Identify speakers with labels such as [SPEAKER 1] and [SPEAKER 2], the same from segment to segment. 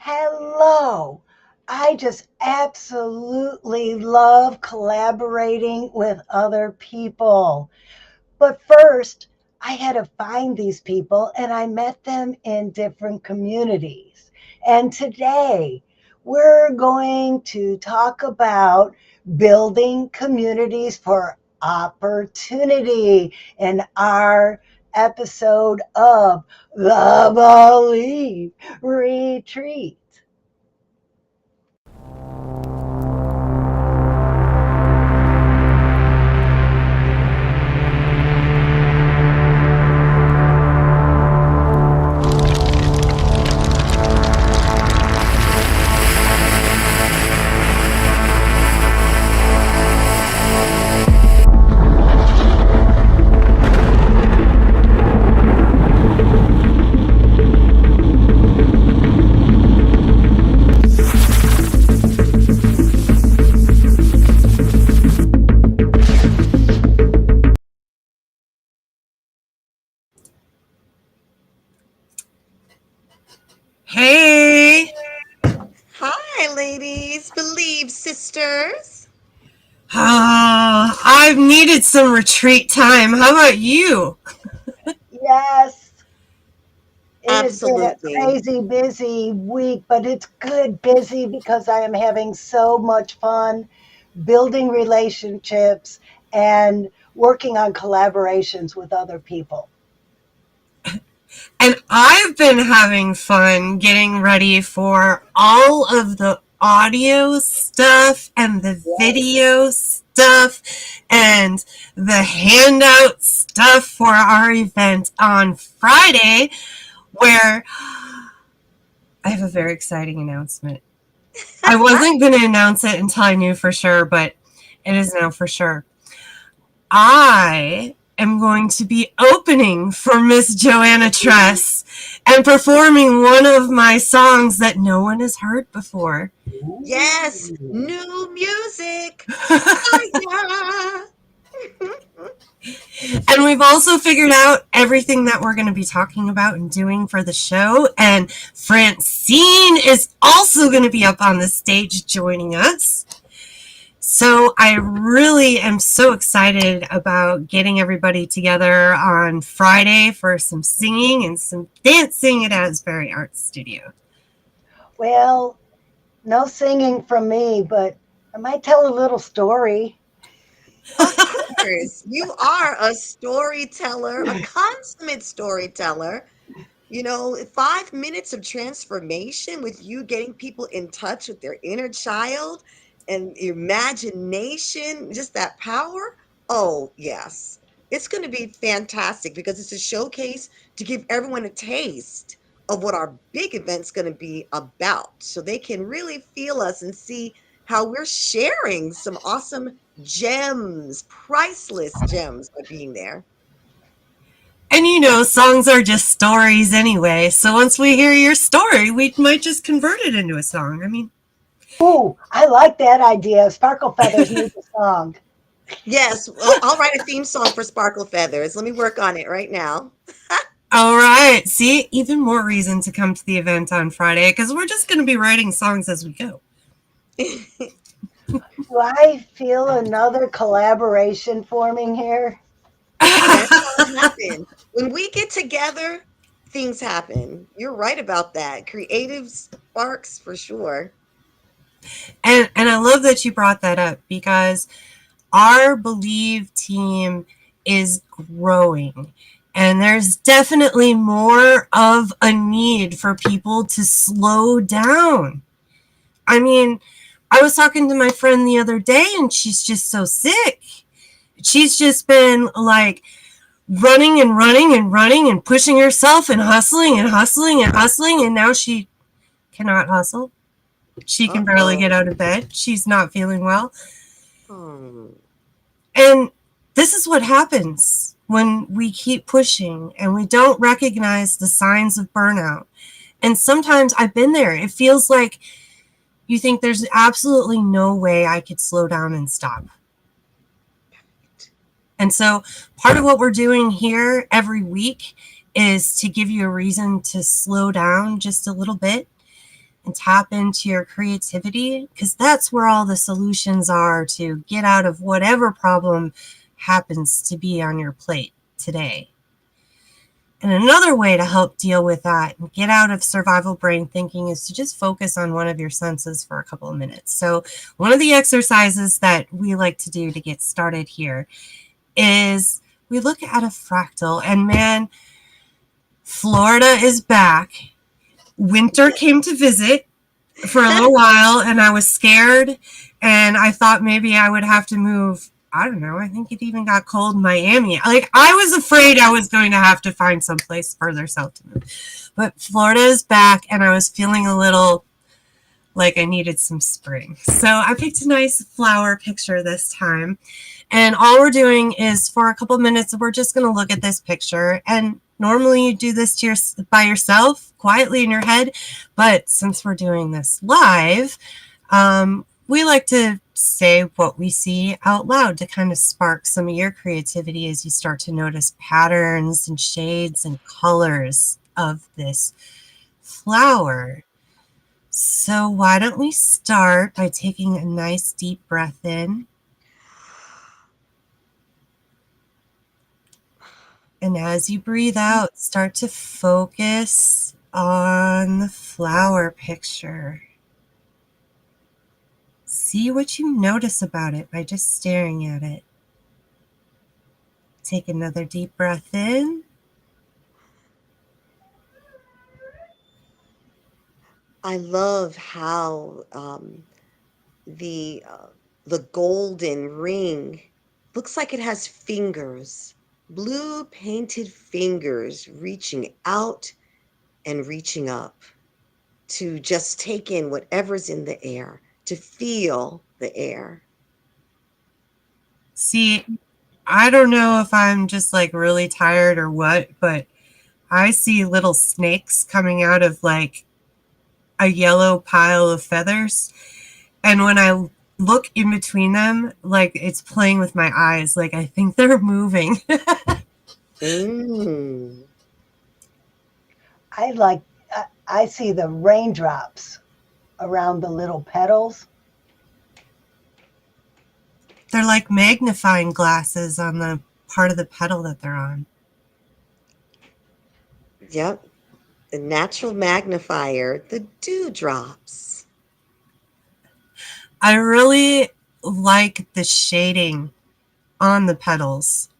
[SPEAKER 1] Hello. I just absolutely love collaborating with other people. But first, I had to find these people and I met them in different communities. And today, we're going to talk about building communities for opportunity in our episode of the Believe Retreat.
[SPEAKER 2] Hey,
[SPEAKER 3] Hi, ladies. Believe sisters.
[SPEAKER 2] I've needed some retreat time. How about you?
[SPEAKER 1] Yes, it has been a
[SPEAKER 3] Absolutely.
[SPEAKER 1] crazy busy week, but it's good busy because I am having so much fun building relationships and working on collaborations with other people.
[SPEAKER 2] And I've been having fun getting ready for all of the audio stuff and the video stuff and the handout stuff for our event on Friday, where I have a very exciting announcement. I wasn't going to announce it until I knew for sure, but it is now for sure. I am going to be opening for Miss Joanna Tress and performing one of my songs that no one has heard before.
[SPEAKER 3] Yes, new music. Fire.
[SPEAKER 2] And we've also figured out everything that we're going to be talking about and doing for the show. And Francine is also going to be up on the stage joining us. So I really am so excited about getting everybody together on Friday for some singing and some dancing at Asbury Art Studio.
[SPEAKER 1] Well, no singing from me, but I might tell a little story.
[SPEAKER 3] Of course, you are a storyteller, a consummate storyteller. 5 minutes of transformation with you getting people in touch with their inner child and imagination, just that power. Oh, yes. It's going to be fantastic because it's a showcase to give everyone a taste of what our big event's going to be about so they can really feel us and see how we're sharing some awesome gems, priceless gems by being there.
[SPEAKER 2] And songs are just stories anyway. So once we hear your story, we might just convert it into a song. I mean,
[SPEAKER 1] Ooh, I like that idea. Sparkle Feathers needs a song.
[SPEAKER 3] Yes, well, I'll write a theme song for Sparkle Feathers. Let me work on it right now.
[SPEAKER 2] all right. See, even more reason to come to the event on Friday because we're just going to be writing songs as we go.
[SPEAKER 1] Do I feel another collaboration forming here?
[SPEAKER 3] That's how it happens. When we get together, things happen. You're right about that. Creative sparks for sure.
[SPEAKER 2] And I love that you brought that up because our Believe team is growing. And there's definitely more of a need for people to slow down. I mean, I was talking to my friend the other day and she's just so sick. She's just been like running and running and running and pushing herself and hustling and hustling and hustling. And now she cannot hustle. She can barely
[SPEAKER 3] Uh-oh.
[SPEAKER 2] get out of bed. She's not feeling well.
[SPEAKER 3] Hmm.
[SPEAKER 2] And this is what happens when we keep pushing and we don't recognize the signs of burnout. And sometimes I've been there. It feels like you think there's absolutely no way I could slow down and stop. And so part of what we're doing here every week is to give you a reason to slow down just a little bit and tap into your creativity, because that's where all the solutions are to get out of whatever problem happens to be on your plate today. And another way to help deal with that and get out of survival brain thinking is to just focus on one of your senses for a couple of minutes. So one of the exercises that we like to do to get started here is we look at a fractal, and man, Florida is back. Winter came to visit for a little while, and I was scared, and I thought maybe I would have to move. I don't know. I think it even got cold in Miami. Like, I was afraid I was going to have to find someplace further south to move. But Florida is back, and I was feeling a little like I needed some spring. So I picked a nice flower picture this time. And all we're doing is, for a couple minutes, we're just going to look at this picture. And normally you do this by yourself, quietly in your head. But since we're doing this live, we like to say what we see out loud to kind of spark some of your creativity as you start to notice patterns and shades and colors of this flower. So why don't we start by taking a nice deep breath in. And as you breathe out, start to focus on the flower picture. See what you notice about it by just staring at it. Take another deep breath in.
[SPEAKER 3] I love how the golden ring looks like it has fingers, blue painted fingers reaching out and reaching up to just take in whatever's in the air, to feel the air.
[SPEAKER 2] See, I don't know if I'm just like really tired or what, but I see little snakes coming out of like a yellow pile of feathers. And when I look in between them, like it's playing with my eyes. Like I think they're moving.
[SPEAKER 1] I see the raindrops around the little petals.
[SPEAKER 2] They're like magnifying glasses on the part of the petal that they're on.
[SPEAKER 3] Yep. The natural magnifier, the dewdrops.
[SPEAKER 2] I really like the shading on the petals.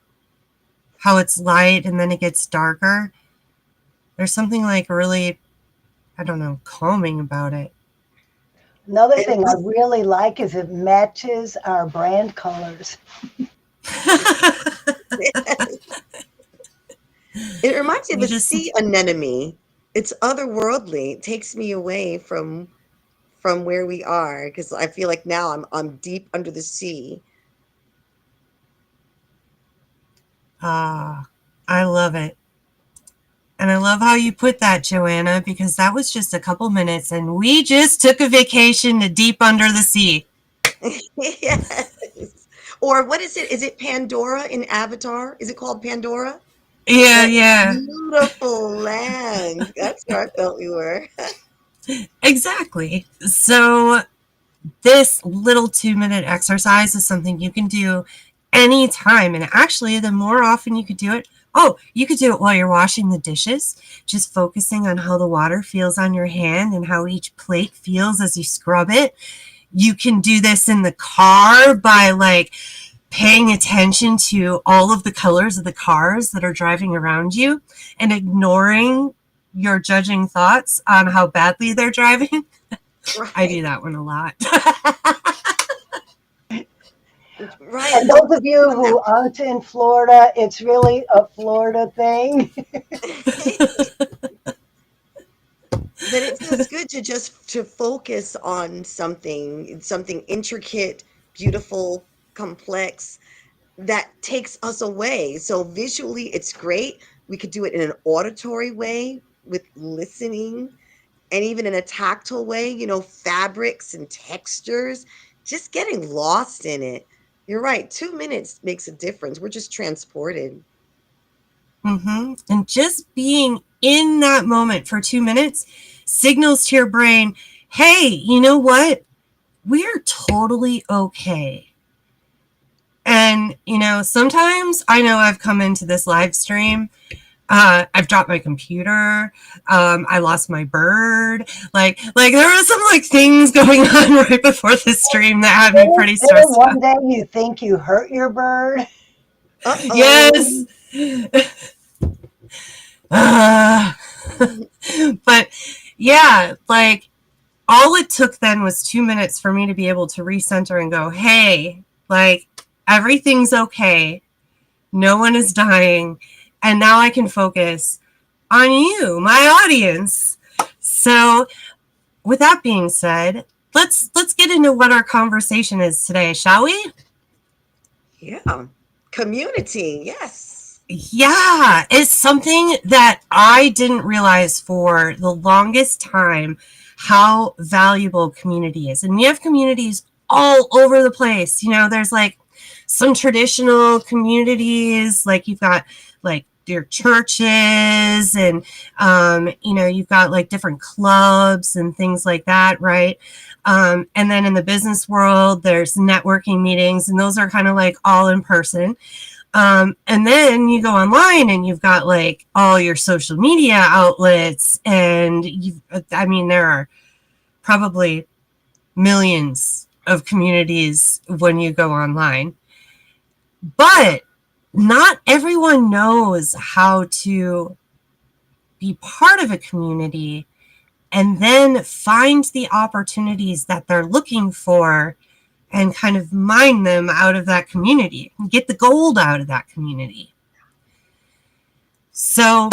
[SPEAKER 2] How it's light and then it gets darker. There's something like really, I don't know, calming about it.
[SPEAKER 1] Another thing I really like is it matches our brand colors.
[SPEAKER 3] It reminds me of a sea anemone. It's otherworldly. It takes me away from where we are, because I feel like now I'm deep under the sea.
[SPEAKER 2] Ah, I love it. And I love how you put that, Joanna, because that was just a couple minutes and we just took a vacation to deep under the sea.
[SPEAKER 3] Yes. Or what is it? Is it Pandora in Avatar? Is it called Pandora?
[SPEAKER 2] Yeah,
[SPEAKER 3] That
[SPEAKER 2] yeah.
[SPEAKER 3] beautiful land. That's where I felt we were.
[SPEAKER 2] Exactly. So this little 2-minute exercise is something you can do anytime. And actually, the more often you could do it, you could do it while you're washing the dishes, just focusing on how the water feels on your hand and how each plate feels as you scrub it. You can do this in the car by like paying attention to all of the colors of the cars that are driving around you and ignoring your judging thoughts on how badly they're driving. Right. I do that one a lot.
[SPEAKER 1] Right. And those of you who aren't in Florida, it's really a Florida thing.
[SPEAKER 3] But it feels good to focus on something intricate, beautiful, complex that takes us away. So visually, it's great. We could do it in an auditory way with listening, and even in a tactile way, fabrics and textures, just getting lost in it. You're right. 2 minutes makes a difference. We're just transported.
[SPEAKER 2] Mm-hmm. And just being in that moment for 2 minutes signals to your brain, hey, you know what? We're totally okay. And, sometimes I know I've come into this live stream. I've dropped my computer. I lost my bird. Like there were some things going on right before the stream that had me pretty stressed out.
[SPEAKER 1] One day you think you hurt your bird.
[SPEAKER 2] Yes. But yeah, all it took then was 2 minutes for me to be able to recenter and go, hey, everything's okay. No one is dying. And now I can focus on you, my audience. So with that being said, let's get into what our conversation is today, shall we?
[SPEAKER 3] Yeah. Community. Yes.
[SPEAKER 2] Yeah. It's something that I didn't realize for the longest time how valuable community is. And we have communities all over the place. There's some traditional communities, you've got your churches, and you've got different clubs and things like that, right? And then in the business world, there's networking meetings, and those are kind of all in person. And then you go online and you've got all your social media outlets, and there are probably millions of communities when you go online. But not everyone knows how to be part of a community and then find the opportunities that they're looking for and kind of mine them out of that community and get the gold out of that community. So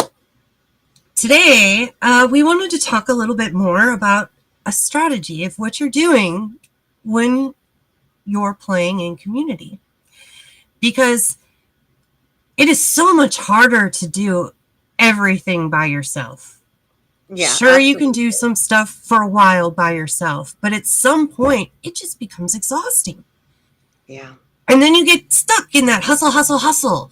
[SPEAKER 2] today, we wanted to talk a little bit more about a strategy of what you're doing when you're playing in community. Because it is so much harder to do everything by yourself.
[SPEAKER 3] Yeah,
[SPEAKER 2] sure,
[SPEAKER 3] absolutely.
[SPEAKER 2] You can do some stuff for a while by yourself, but at some point, it just becomes exhausting.
[SPEAKER 3] Yeah.
[SPEAKER 2] And then you get stuck in that hustle.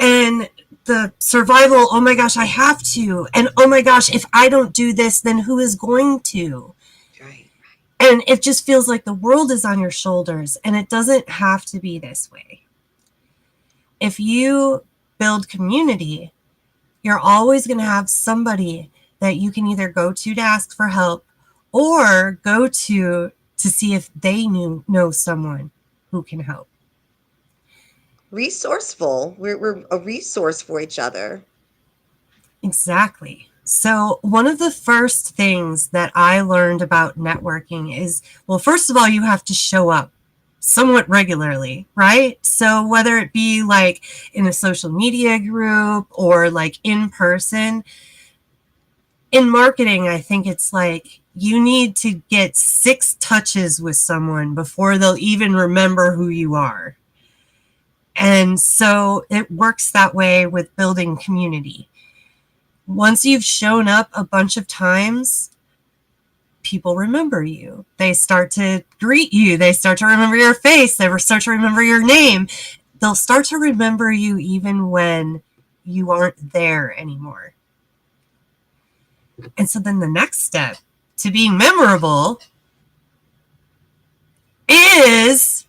[SPEAKER 2] And the survival, oh my gosh, I have to. And oh my gosh, if I don't do this, then who is going to?
[SPEAKER 3] Right.
[SPEAKER 2] And it just feels like the world is on your shoulders, and it doesn't have to be this way. If you build community, you're always going to have somebody that you can either go to ask for help or go to see if they know someone who can help.
[SPEAKER 3] Resourceful. We're a resource for each other.
[SPEAKER 2] Exactly. So one of the first things that I learned about networking is, well, first of all, you have to show up somewhat regularly, right? So whether it be in a social media group or in person, in marketing, I think it's you need to get 6 touches with someone before they'll even remember who you are. And so it works that way with building community. Once you've shown up a bunch of times, people remember you. They start to greet you. They start to remember your face. They start to remember your name. They'll start to remember you even when you aren't there anymore. And so then the next step to being memorable is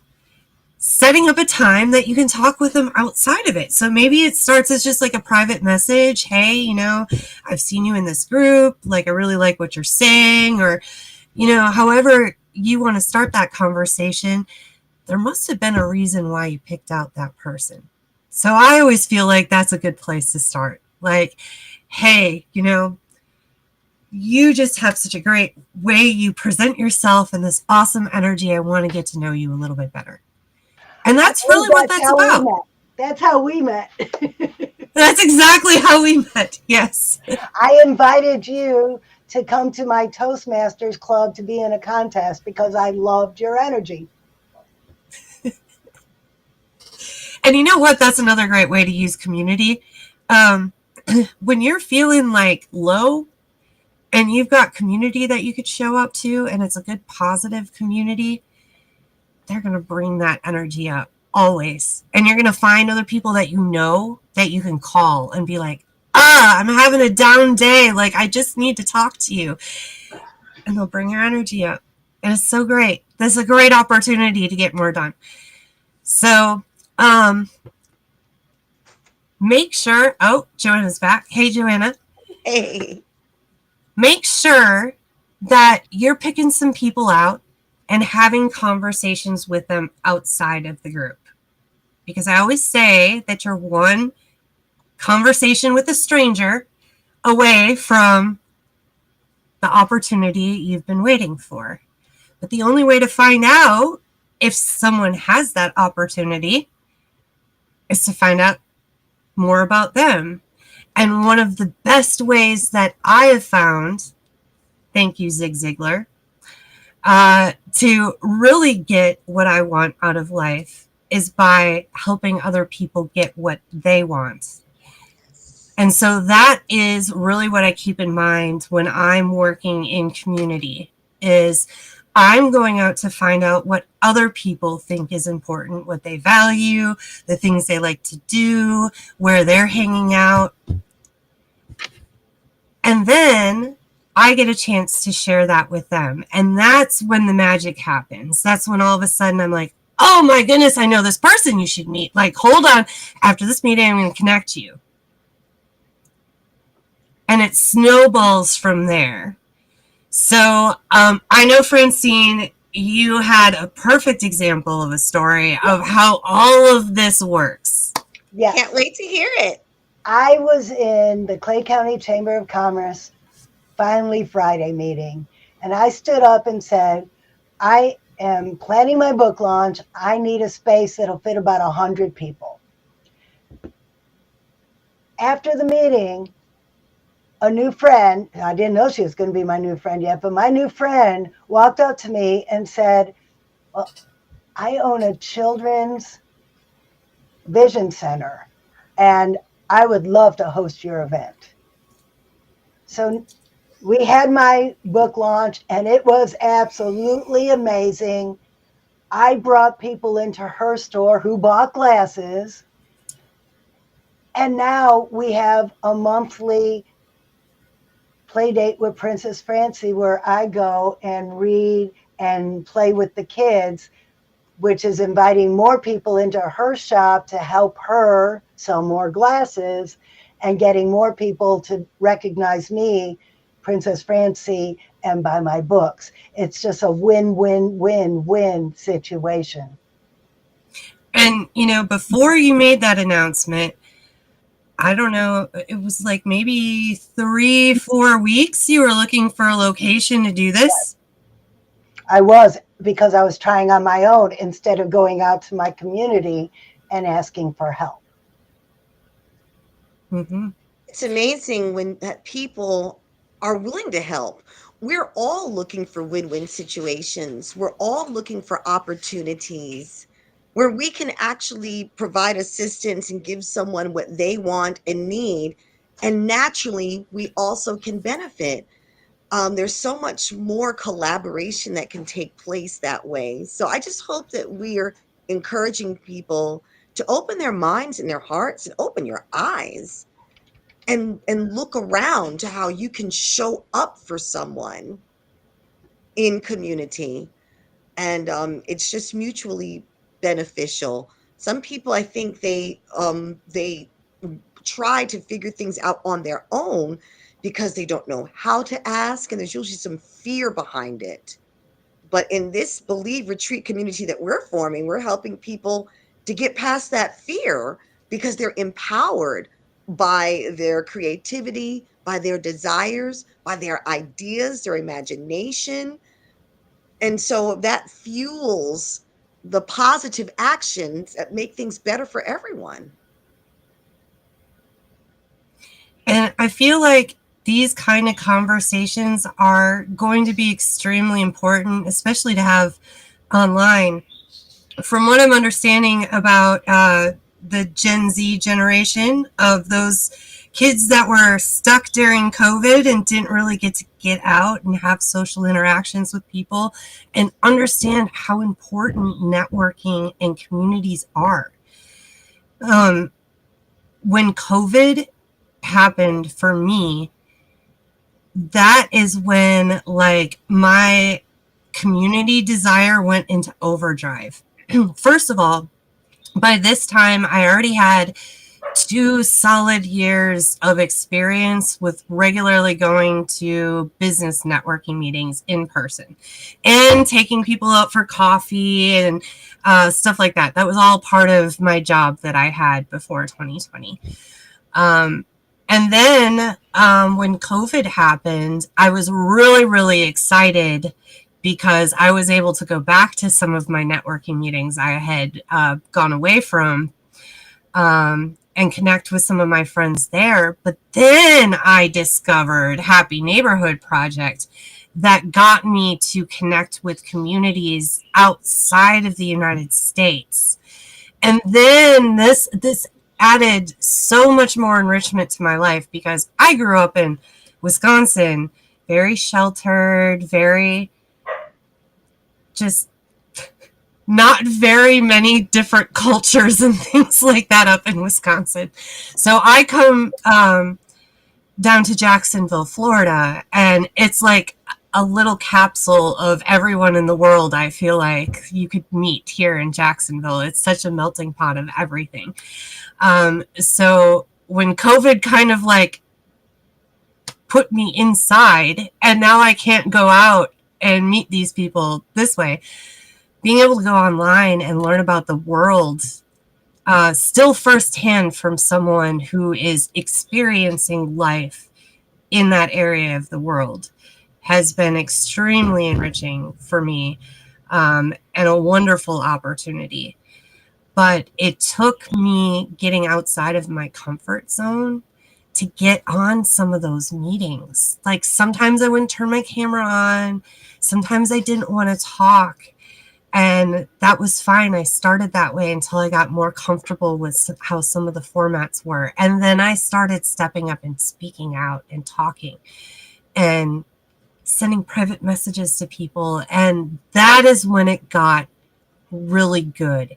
[SPEAKER 2] setting up a time that you can talk with them outside of it. So maybe it starts as just a private message. Hey, I've seen you in this group. I really like what you're saying. Or, however you want to start that conversation, there must have been a reason why you picked out that person. So I always feel that's a good place to start. Hey, you just have such a great way you present yourself and this awesome energy. I want to get to know you a little bit better. And that's really what that's about.
[SPEAKER 1] That's how we met.
[SPEAKER 2] That's exactly how we met. Yes.
[SPEAKER 1] I invited you to come to my Toastmasters club to be in a contest because I loved your energy.
[SPEAKER 2] And you know what? That's another great way to use community. When you're feeling low and you've got community that you could show up to, and it's a good positive community, they're going to bring that energy up always. And you're going to find other people that that you can call and be like, I'm having a down day. Like, I just need to talk to you. And they'll bring your energy up. And it's so great. This is a great opportunity to get more done. So, make sure, oh, Joanna's back. Hey, Joanna.
[SPEAKER 3] Hey.
[SPEAKER 2] Make sure that you're picking some people out and having conversations with them outside of the group. Because I always say that you're one conversation with a stranger away from the opportunity you've been waiting for. But the only way to find out if someone has that opportunity is to find out more about them. And one of the best ways that I have found, thank you, Zig Ziglar, to really get what I want out of life is by helping other people get what they want. And so that is really what I keep in mind when I'm working in community is I'm going out to find out what other people think is important, what they value, the things they like to do, where they're hanging out. And then I get a chance to share that with them. And that's when the magic happens. That's when all of a sudden I'm like, oh my goodness, I know this person you should meet. Like, hold on. After this meeting, I'm going to connect you. And it snowballs from there. So I know, Francine, you had a perfect example of a story of how all of this works.
[SPEAKER 1] Yes.
[SPEAKER 3] Can't wait to hear it.
[SPEAKER 1] I was in the Clay County Chamber of Commerce Finally Friday meeting, and I stood up and said, I am planning my book launch. I need a space that'll fit about 100 people. After the meeting, a new friend, I didn't know she was going to be my new friend yet, but my new friend walked up to me and said, well, I own a children's vision center, and I would love to host your event. So we had my book launch, and it was absolutely amazing. I brought people into her store who bought glasses, and now we have a monthly play date with Princess Francie where I go and read and play with the kids, which is inviting more people into her shop to help her sell more glasses and getting more people to recognize me, Princess Francie, and buy my books. It's just a win-win-win-win situation.
[SPEAKER 2] And, you know, before you made that announcement, I don't know, it was like maybe 3-4 weeks you were looking for a location to do this?
[SPEAKER 1] I was, because I was trying on my own instead of going out to my community and asking for help.
[SPEAKER 2] Mm-hmm.
[SPEAKER 3] It's amazing when that people are willing to help. We're all looking for win-win situations. We're all looking for opportunities where we can actually provide assistance and give someone what they want and need. And naturally, we also can benefit. There's so much more collaboration that can take place that way. So I just hope that we're encouraging people to open their minds and their hearts and open your eyes and look around to how you can show up for someone in community. And it's just mutually beneficial. Some people, I think they try to figure things out on their own because they don't know how to ask, and there's usually some fear behind it. But in this Believe Retreat community that we're forming, we're helping people to get past that fear because they're empowered by their creativity, by their desires, by their ideas, their imagination. And so that fuels the positive actions that make things better for everyone.
[SPEAKER 2] And I feel like these kind of conversations are going to be extremely important, especially to have online. From what I'm understanding about the Gen Z generation of those kids that were stuck during COVID and didn't really get to get out and have social interactions with people and understand how important networking and communities are. When COVID happened for me, that is when like my community desire went into overdrive. First of all, by this time I already had 2 solid years of experience with regularly going to business networking meetings in person and taking people out for coffee and stuff like that. That was all part of my job that I had before 2020. And then when COVID happened, I was really, really excited because I was able to go back to some of my networking meetings I had gone away from and connect with some of my friends there. But then I discovered Happy Neighborhood Project that got me to connect with communities outside of the United States. And then this added so much more enrichment to my life because I grew up in Wisconsin, very sheltered, very just not very many different cultures and things like that up in Wisconsin. So I come down to Jacksonville, Florida, and it's like a little capsule of everyone in the world I feel like you could meet here in Jacksonville. It's such a melting pot of everything. So when COVID kind of like put me inside and now I can't go out and meet these people this way, being able to go online and learn about the world still firsthand from someone who is experiencing life in that area of the world has been extremely enriching for me and a wonderful opportunity. But it took me getting outside of my comfort zone to get on some of those meetings. Like sometimes I wouldn't turn my camera on, sometimes I didn't want to talk. And that was fine. I started that way until I got more comfortable with how some of the formats were. And then I started stepping up and speaking out and talking and sending private messages to people. And that is when it got really good.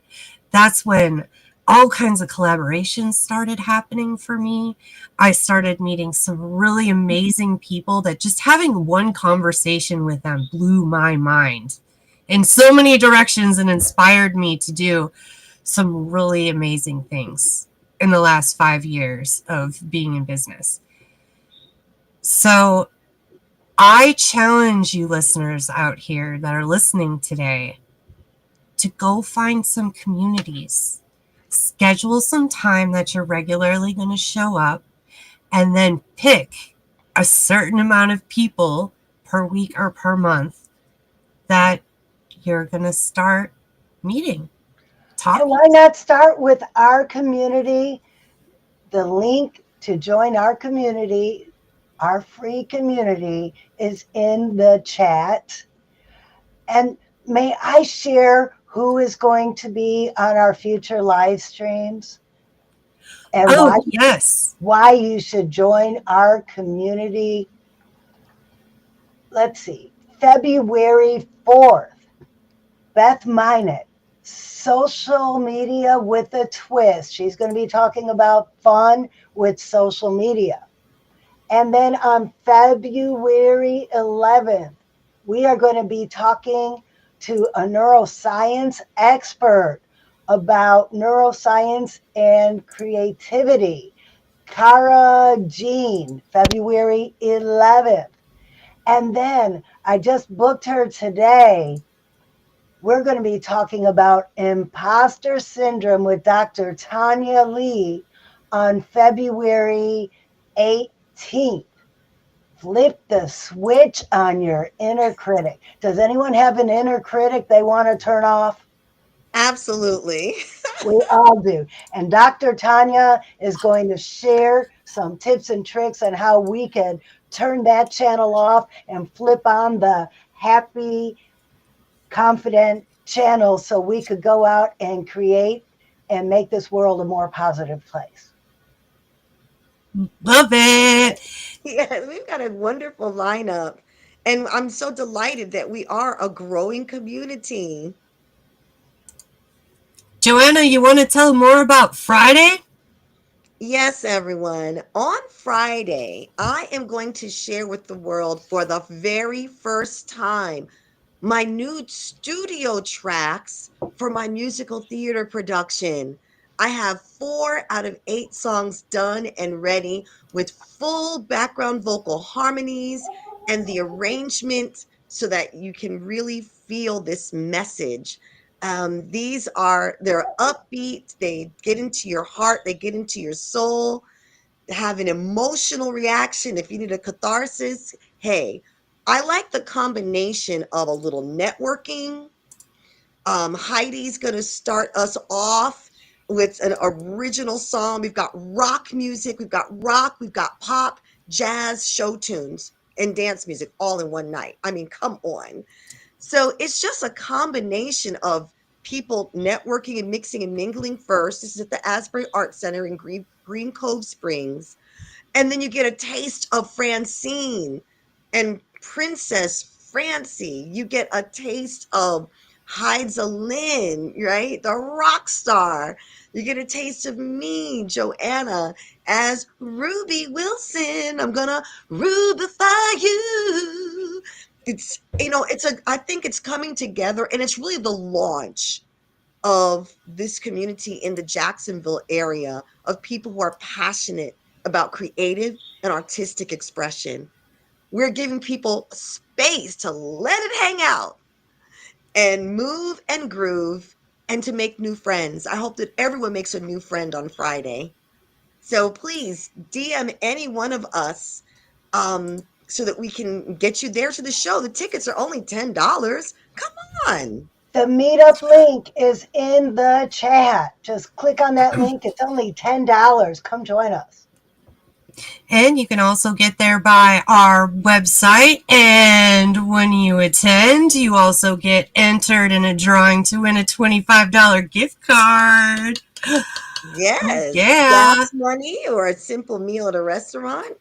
[SPEAKER 2] That's when all kinds of collaborations started happening for me. I started meeting some really amazing people that just having one conversation with them blew my mind in so many directions and inspired me to do some really amazing things in the last 5 years of being in business. So I challenge you listeners out here that are listening today to go find some communities, schedule some time that you're regularly going to show up, and then pick a certain amount of people per week or per month that you're going to start meeting, talking.
[SPEAKER 1] And why not start with our community? The link to join our community, our free community, is in the chat. And may I share who is going to be on our future live streams? And
[SPEAKER 2] Yes.
[SPEAKER 1] Why you should join our community? Let's see. February 4th, Beth Minot, social media with a twist. She's going to be talking about fun with social media. And then on February 11th, we are going to be talking to a neuroscience expert about neuroscience and creativity, Cara Jean, February 11th. And then I just booked her today. We're going to be talking about imposter syndrome with Dr. Tanya Lee on February 18th. Flip the switch on your inner critic. Does anyone have an inner critic they want to turn off?
[SPEAKER 3] Absolutely.
[SPEAKER 1] We all do. And Dr. Tanya is going to share some tips and tricks on how we can turn that channel off and flip on the happy, confident channel so we could go out and create and make this world a more positive place.
[SPEAKER 2] Love it.
[SPEAKER 3] Yeah, we've got a wonderful lineup. And I'm so delighted that we are a growing community.
[SPEAKER 2] Joanna, you want to tell more about Friday?
[SPEAKER 3] Yes, everyone. On Friday, I am going to share with the world for the very first time my new studio tracks for my musical theater production. I have 4 out of 8 songs done and ready with full background vocal harmonies and the arrangement so that you can really feel this message. They're upbeat, they get into your heart, they get into your soul, have an emotional reaction. If you need a catharsis, hey, I like the combination of a little networking. Heidi's going to start us off with an original song. We've got rock music, we've got pop, jazz, show tunes, and dance music all in one night. I mean, come on. So it's just a combination of people networking and mixing and mingling first. This is at the Asbury Art Center in Green Cove Springs. And then you get a taste of Francine and Princess Francie. You get a taste of Heidza Lynn, right? The rock star. You get a taste of me, Joanna, as Ruby Wilson. I'm gonna rubify you. I think it's coming together, and it's really the launch of this community in the Jacksonville area of people who are passionate about creative and artistic expression. We're giving people space to let it hang out and move and groove and to make new friends. I hope that everyone makes a new friend on Friday. So please DM any one of us so that we can get you there to the show. The tickets are only $10. Come on.
[SPEAKER 1] The meetup link is in the chat. Just click on that link. It's only $10. Come join us.
[SPEAKER 2] And you can also get there by our website. And when you attend, you also get entered in a drawing to win a $25 gift card.
[SPEAKER 3] Yes.
[SPEAKER 2] Yeah.
[SPEAKER 3] Gas money or a simple meal at a restaurant.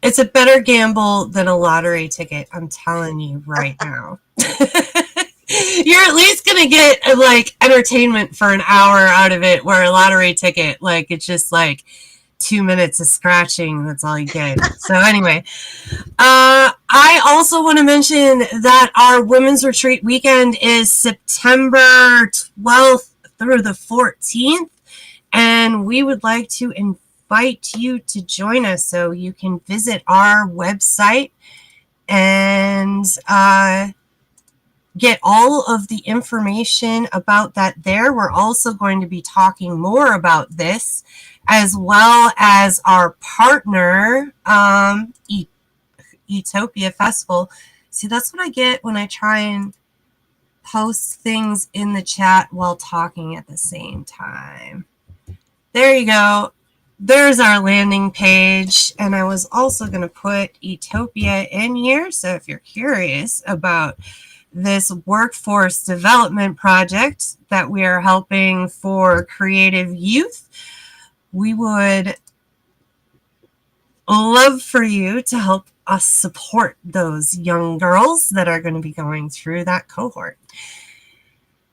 [SPEAKER 2] It's a better gamble than a lottery ticket. I'm telling you right now. You're at least going to get like entertainment for an hour out of it, where a lottery ticket, like it's just like 2 minutes of scratching. That's all you get. So anyway, I also want to mention that our women's retreat weekend is September 12th through the 14th. And we would like to invite you to join us. So you can visit our website and get all of the information about that there. We're also going to be talking more about this, as well as our partner, Utopia Festival. See, that's what I get when I try and post things in the chat while talking at the same time. There you go. There's our landing page. And I was also going to put Utopia in here. So if you're curious about this workforce development project that we are helping for creative youth, we would love for you to help us support those young girls that are going to be going through that cohort.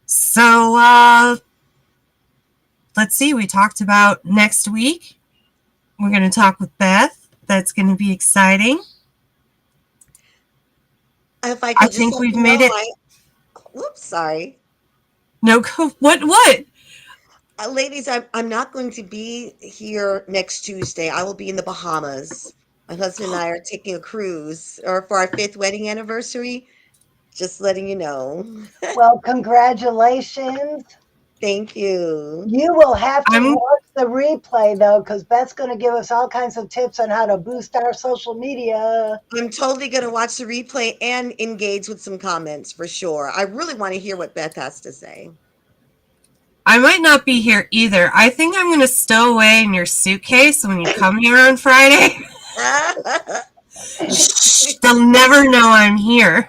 [SPEAKER 2] So let's see, we talked about next week. We're going to talk with Beth. That's going to be exciting.
[SPEAKER 3] If I
[SPEAKER 2] I
[SPEAKER 3] could just
[SPEAKER 2] think
[SPEAKER 3] let
[SPEAKER 2] we've
[SPEAKER 3] you
[SPEAKER 2] made
[SPEAKER 3] know,
[SPEAKER 2] it.
[SPEAKER 3] whoops, sorry.
[SPEAKER 2] No, what?
[SPEAKER 3] Ladies, I'm not going to be here next Tuesday. I will be in the Bahamas. My husband and I are taking a cruise or for our 5th wedding anniversary. Just letting you know.
[SPEAKER 1] Well, congratulations.
[SPEAKER 3] Thank you.
[SPEAKER 1] You will have to
[SPEAKER 2] I'm
[SPEAKER 1] watch the replay, though, because Beth's going to give us all kinds of tips on how to boost our social media.
[SPEAKER 3] I'm totally going to watch the replay and engage with some comments for sure. I really want to hear what Beth has to say.
[SPEAKER 2] I might not be here either. I think I'm going to stow away in your suitcase when you come here on Friday. Shh, they'll never know I'm here.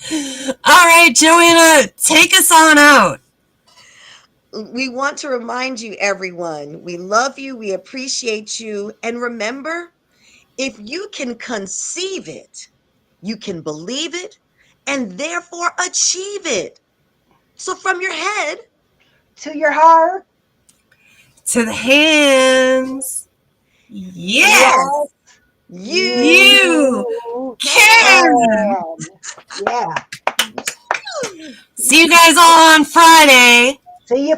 [SPEAKER 2] All right, Joanna, take us on out.
[SPEAKER 3] We want to remind you, everyone, we love you, we appreciate you, and remember, if you can conceive it, you can believe it, and therefore achieve it. So from your head,
[SPEAKER 1] to your heart.
[SPEAKER 2] To the hands. Yes. You can.
[SPEAKER 1] Yeah.
[SPEAKER 2] See you guys all on Friday.
[SPEAKER 1] See you.